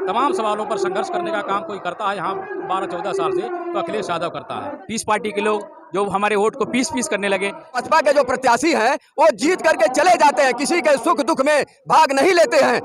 तमाम सवालों पर संघर्ष करने का काम कोई करता है यहाँ 12-14 साल से, तो अखिलेश यादव करता है। पीस पार्टी के लोग जो हमारे वोट को पीस पीस करने लगे। भाजपा के जो प्रत्याशी हैं वो जीत करके चले जाते हैं, किसी के सुख दुख में भाग नहीं लेते हैं।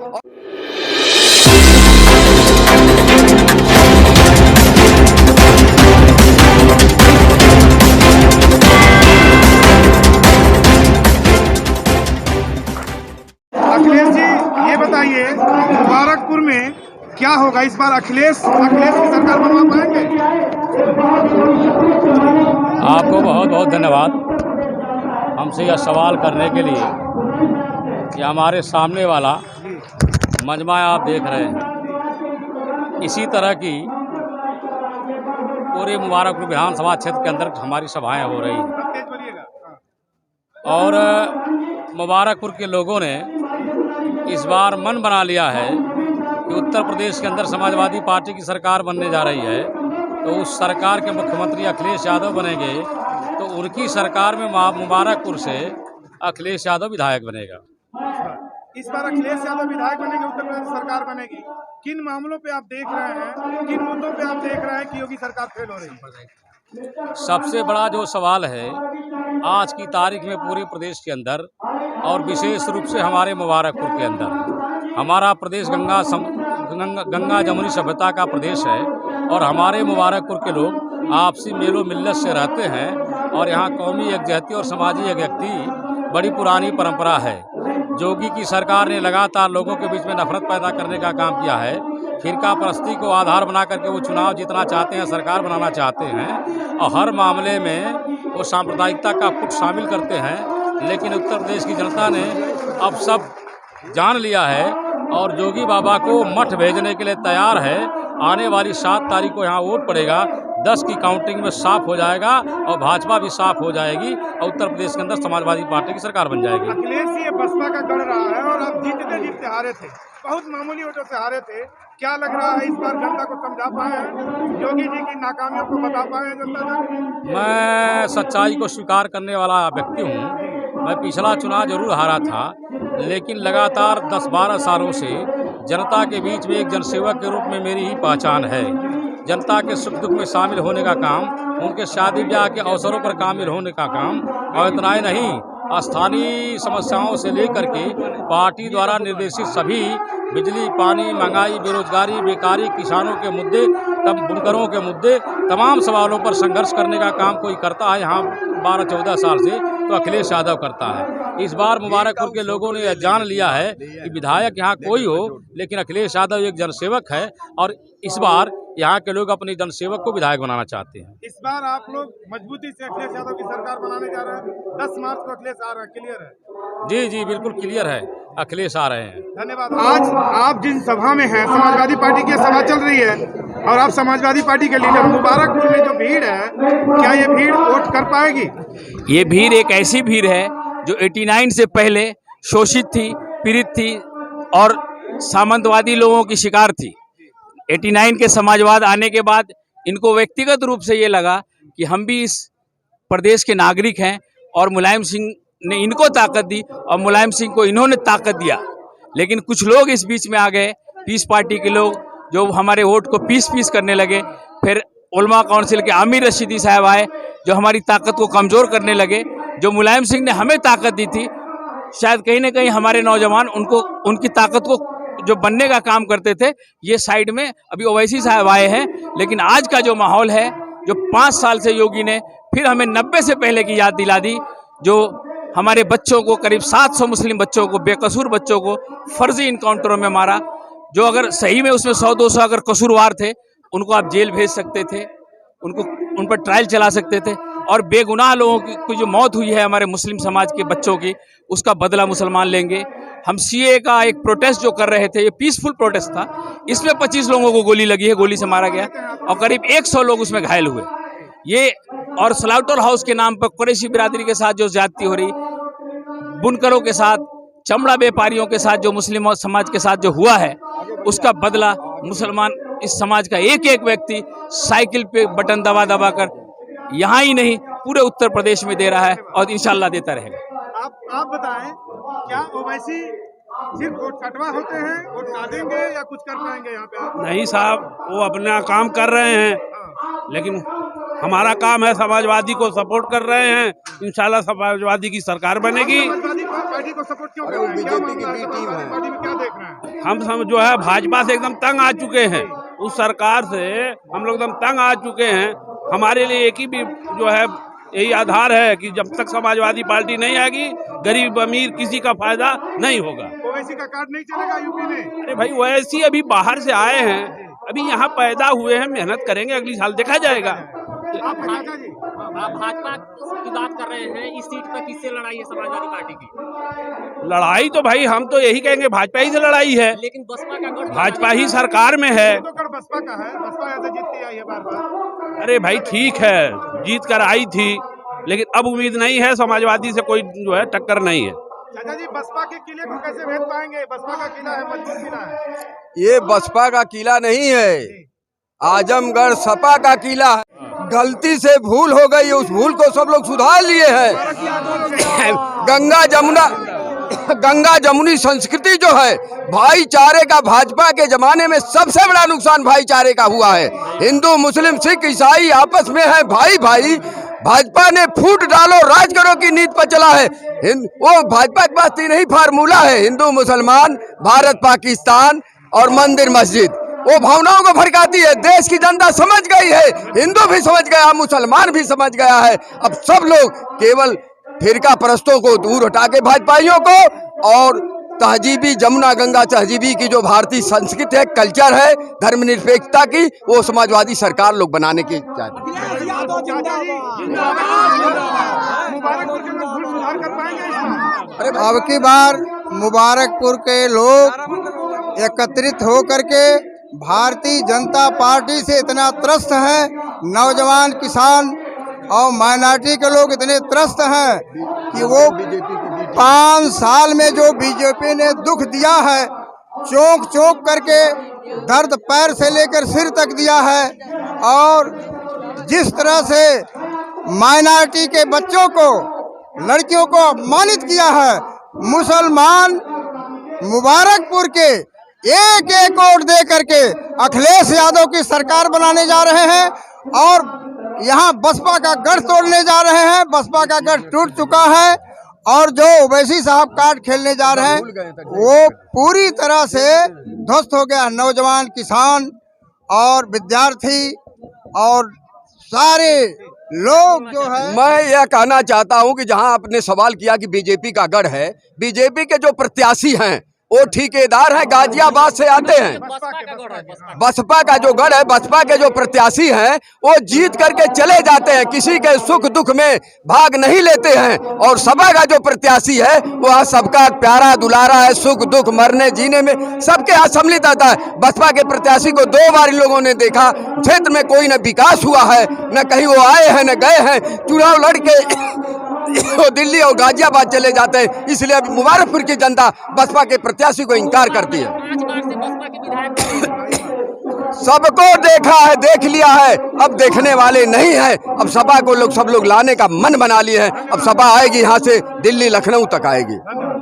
अखिलेश जी, ये बताइए मुबारकपुर में क्या होगा इस बार? अखिलेश की सरकार बनवा पाएंगे? आपको बहुत बहुत धन्यवाद हमसे यह सवाल करने के लिए कि हमारे सामने वाला मजमा आप देख रहे हैं, इसी तरह की पूरे मुबारकपुर विधानसभा क्षेत्र के अंदर हमारी सभाएं हो रही हैं और मुबारकपुर के लोगों ने इस बार मन बना लिया है कि उत्तर प्रदेश के अंदर समाजवादी पार्टी की सरकार बनने जा रही है, तो उस सरकार के मुख्यमंत्री अखिलेश यादव बनेंगे, तो उनकी सरकार में मुबारकपुर से अखिलेश यादव विधायक बनेगा। इस बार अखिलेश यादव विधायक बनेंगे, उत्तर प्रदेश सरकार बनेगी। किन मामलों पे आप देख रहे हैं, किन मुद्दों पे आप देख रहे हैं कि योगी सरकार फेल हो रही है? सबसे बड़ा जो सवाल है आज की तारीख में पूरे प्रदेश के अंदर और विशेष रूप से हमारे मुबारकपुर के अंदर, हमारा प्रदेश गंगा जमुनी सभ्यता का प्रदेश है और हमारे मुबारकपुर के लोग आपसी मेलो मिल्लत से रहते हैं और यहाँ कौमी यकजहती और समाजी यकजहती बड़ी पुरानी परंपरा है। योगी की सरकार ने लगातार लोगों के बीच में नफरत पैदा करने का काम किया है। फिरका परस्ती को आधार बना करके वो चुनाव जीतना चाहते हैं, सरकार बनाना चाहते हैं और हर मामले में वो सांप्रदायिकता का पुट शामिल करते हैं। लेकिन उत्तर प्रदेश की जनता ने अब सब जान लिया है और योगी बाबा को मठ भेजने के लिए तैयार है। आने वाली 7 तारीख को यहाँ वोट पड़ेगा, 10 की काउंटिंग में साफ हो जाएगा और भाजपा भी साफ हो जाएगी और उत्तर प्रदेश के अंदर समाजवादी पार्टी की सरकार बन जाएगी। अखिलेश जी, ये बसपा का गढ़ रहा है और आप जीतते हारे थे, बहुत मामूली वोटों से हारे थे। क्या लग रहा है इस बार जनता को समझा पाए हैं, योगी जी की नाकामियों को बता पाए हैं जनता को? मैं सच्चाई को स्वीकार करने वाला व्यक्ति हूँ। मैं पिछला चुनाव जरूर हारा था, लेकिन लगातार 10-12 सालों से जनता के बीच में एक जनसेवक के रूप में मेरी ही पहचान है। जनता के सुख दुख में शामिल होने का काम, उनके शादी ब्याह के अवसरों पर शामिल होने का काम, और इतना ही नहीं, स्थानीय समस्याओं से लेकर के पार्टी द्वारा निर्देशित सभी बिजली, पानी, महंगाई, बेरोजगारी, बेकारी, किसानों के मुद्दे, तब बुनकरों के मुद्दे, तमाम सवालों पर संघर्ष करने का काम कोई करता है यहाँ 12-14 साल से, तो अखिलेश यादव करता है। इस बार मुबारकपुर के लोगों ने यह जान लिया है कि विधायक यहाँ कोई हो, लेकिन अखिलेश यादव एक जनसेवक है और इस बार यहाँ के लोग अपने जनसेवक को विधायक बनाना चाहते हैं। इस बार आप लोग मजबूती से अखिलेश यादव की सरकार बनाने जा रहे हैं। 10 मार्च को अखिलेश आ रहे हैं, क्लियर है? जी, बिल्कुल क्लियर है, अखिलेश आ रहे हैं। धन्यवाद। आज आप जिन सभा में हैं, समाजवादी पार्टी की सभा चल रही है और आप समाजवादी पार्टी के लीडर, मुबारकपुर में जो भीड़ है, क्या ये भीड़ वोट कर पाएगी? ये भीड़ एक ऐसी भीड़ है जो 89 से पहले शोषित थी, पीड़ित थी और सामंतवादी लोगों की शिकार थी। 89 के समाजवाद आने के बाद इनको व्यक्तिगत रूप से ये लगा कि हम भी इस प्रदेश के नागरिक हैं और मुलायम सिंह ने इनको ताकत दी और मुलायम सिंह को इन्होंने ताकत दिया। लेकिन कुछ लोग इस बीच में आ गए, पीस पार्टी के लोग जो हमारे वोट को पीस पीस करने लगे। फिर उलमा काउंसिल के आमिर रशीदी साहब आए जो हमारी ताकत को कमज़ोर करने लगे। जो मुलायम सिंह ने हमें ताकत दी थी, शायद कहीं ना कहीं हमारे नौजवान उनकी ताकत को जो बनने का काम करते थे, ये साइड में अभी ओवैसी साहब आए हैं। लेकिन आज का जो माहौल है, जो 5 साल से योगी ने फिर हमें 90 से पहले की याद दिला दी, जो हमारे बच्चों को, करीब 700 मुस्लिम बच्चों को, बेकसूर बच्चों को फर्जी इनकाउंटरों में मारा, जो अगर सही में उसमें 100-200 अगर कसूरवार थे उनको आप जेल भेज सकते थे, उन पर ट्रायल चला सकते थे। और बेगुनाह लोगों की जो मौत हुई है हमारे मुस्लिम समाज के बच्चों की, उसका बदला मुसलमान लेंगे। हम सीए का एक प्रोटेस्ट जो कर रहे थे, ये पीसफुल प्रोटेस्ट था, इसमें 25 लोगों को गोली लगी है, गोली से मारा गया और करीब 100 लोग उसमें घायल हुए। ये और स्लाउटर हाउस के नाम पर कुरैशी बिरादरी के साथ जो ज्यादती हो रही, बुनकरों के साथ, चमड़ा व्यापारियों के साथ, जो मुस्लिम समाज के साथ जो हुआ है, उसका बदला मुसलमान इस समाज का एक एक व्यक्ति साइकिल पे बटन दबा दबा कर यहाँ ही नहीं पूरे उत्तर प्रदेश में दे रहा है और इंशाल्लाह देता रहेगा। आप बताएं, क्या ओवैसी सिर्फ वोट कटवा होते हैं, वोट डालेंगे या कुछ कर पाएंगे यहाँ पे आप? नहीं साहब, वो अपना काम कर रहे हैं, हाँ। लेकिन हमारा काम है समाजवादी को सपोर्ट कर रहे हैं। इंशाल्लाह समाजवादी की सरकार बनेगी। समाजवादी पार्टी को सपोर्ट क्यों कर रहे हैं? क्या मामला है? समाजवादी पार्टी में क्या देख रहे हैं? हम जो है भाजपा से एकदम तंग आ चुके हैं, उस सरकार से हम लोग एकदम तंग आ चुके हैं। हमारे लिए एक ही भी जो है यही आधार है कि जब तक समाजवादी पार्टी नहीं आएगी, गरीब अमीर किसी का फायदा नहीं होगा। ओवैसी का कार्ड नहीं चलेगा यूपी में? अरे भाई, वैसे ही अभी बाहर से आए हैं, अभी यहाँ पैदा हुए हैं, मेहनत करेंगे, अगली साल देखा जाएगा। आप चाचा जी, आप भाजपा की बात कर रहे हैं, इस सीट पर किससे लड़ाई है समाजवादी पार्टी की? लड़ाई तो भाई हम तो यही कहेंगे भाजपा ही से लड़ाई है, लेकिन बसपा का गढ़ भाजपा ही सरकार में है। तो गढ़ बसपा का है, बसपा यहाँ से जीतती आई है बार बार। अरे भाई ठीक है, जीत कर आई थी, लेकिन अब उम्मीद नहीं है, समाजवादी से कोई जो है टक्कर नहीं है। चाचा जी, बसपा के किले को कैसे भेद पाएंगे? बसपा का किला है, मजबूत किला है। ये बसपा का किला नहीं है, आजमगढ़ सपा का किला है। गलती से भूल हो गई, उस भूल को सब लोग सुधार लिए हैं। गंगा जमुनी संस्कृति जो है, भाईचारे का भाजपा के जमाने में सबसे बड़ा नुकसान भाईचारे का हुआ है। हिंदू मुस्लिम सिख ईसाई आपस में है भाई भाई। भाजपा ने फूट डालो राज करो की नीति पर चला है। वो भाजपा के पास तीन ही फार्मूला है, हिंदू मुसलमान, भारत पाकिस्तान और मंदिर मस्जिद। वो भावनाओं को भड़काती है। देश की जनता समझ गई है, हिंदू भी समझ गया, मुसलमान भी समझ गया है। अब सब लोग केवल फिरका परस्तों को दूर हटा के भाजपाइयों को और तहजीबी जमुना गंगा तहजीबी की जो भारतीय संस्कृति है, कल्चर है, धर्मनिरपेक्षता की, वो समाजवादी सरकार लोग बनाने की चाहते हैं। मुबारकपुर के लोग भूल सुधार कर पाएंगे इस बार? अरे अब की बार मुबारकपुर के लोग एकत्रित होकर के भारतीय जनता पार्टी से इतना त्रस्त हैं, नौजवान किसान और माइनॉरिटी के लोग इतने त्रस्त हैं कि वो 5 साल में जो बीजेपी ने दुख दिया है, चौंक चौंक करके दर्द पैर से लेकर सिर तक दिया है, और जिस तरह से माइनॉरिटी के बच्चों को, लड़कियों को अपमानित किया है, मुसलमान मुबारकपुर के एक एक वोट दे करके अखिलेश यादव की सरकार बनाने जा रहे हैं और यहाँ बसपा का गढ़ तोड़ने जा रहे हैं। बसपा का गढ़ टूट चुका है और जो ओवैसी साहब कार्ड खेलने जा रहे हैं वो पूरी तरह से ध्वस्त हो गया। नौजवान किसान और विद्यार्थी और सारे लोग जो है, मैं यह कहना चाहता हूं कि जहां आपने सवाल किया कि बीजेपी का गढ़ है, बीजेपी के जो प्रत्याशी हैं वो ठेकेदार हैं, गाजियाबाद से आते हैं। बसपा का गढ़ है, बसपा बसपा का जो गढ़ है, बसपा के जो प्रत्याशी हैं वो जीत करके चले जाते हैं, किसी के सुख दुख में भाग नहीं लेते हैं। और सपा का जो प्रत्याशी है वह सबका प्यारा दुलारा है, सुख दुख मरने जीने में सबके यहाँ सम्मिलित आता है। बसपा के प्रत्याशी को 2 बार इन लोगों ने देखा, क्षेत्र में कोई न विकास हुआ है, न कहीं वो आए हैं न गए हैं। चुनाव लड़के वो दिल्ली और गाजियाबाद चले जाते हैं। इसलिए अब मुबारकपुर की जनता बसपा के प्रत्याशी को इनकार करती है। 5 बार से बसपा के विधायक सबको देखा है, देख लिया है, अब देखने वाले नहीं है। अब सपा को सब लोग लाने का मन बना लिए हैं। अब सपा आएगी यहाँ से दिल्ली लखनऊ तक आएगी।